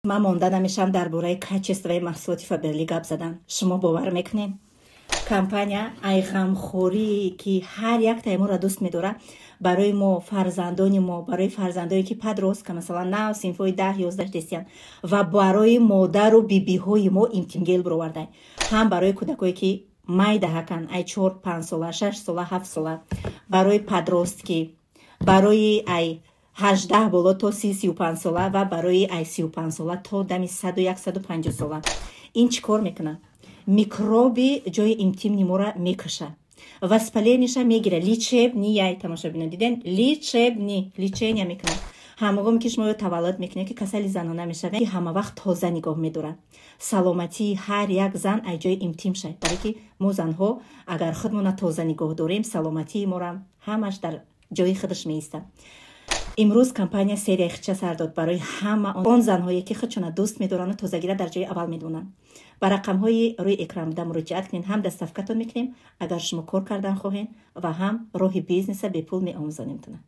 من مانده نمیشم درباره کچیست و محصولات فابرلی گپ زدن. شما باور میکنین کمپانیا ای غمخوری که هر یک تایمون را دوست میداره برای ما فرزندان ما، برای فرزندایی که پدروست که مثلا نه سینفوی 10 11 دستیان و برای مادر و بیبی های ما امتیمگل برآورده، هم برای کودکایی که مای دهکن ای 4 5 ساله 6 ساله 7 ساله، برای پدروست که برای ای 18 بالا تا 30 35 ساله و برای ای 35 ساله تا دمی 101 150 ساله. این چیکار میکنه؟ میکروبی جای امتیم نیمورا میکشه و سپلینیشا میگیره. لیچب نی یای تماشا بینن دیدن لیچب نی لیچینیا میکنه. همه که شما تولد میکنه که کسل زنانه میشه که همه وقت تازه نگاه میداره. سلامتی هر یک زن ای جای امتیم شه، برای که ما زنها اگر خودمون تازه نگاه داریم سلامتی ما را همش در جای خودش میسته. امروز کمپانیا سری خچه سر داد برای همه آن زنهایی که خودشون دوست میدارن و تازگی را در جای اول میدونن. با رقم‌های روی اکران ده مراجعت کنین، هم دستفکتون میکنیم اگر شما کار کردن خواهین و هم راه بیزنس به پول می آموزانیم تونه.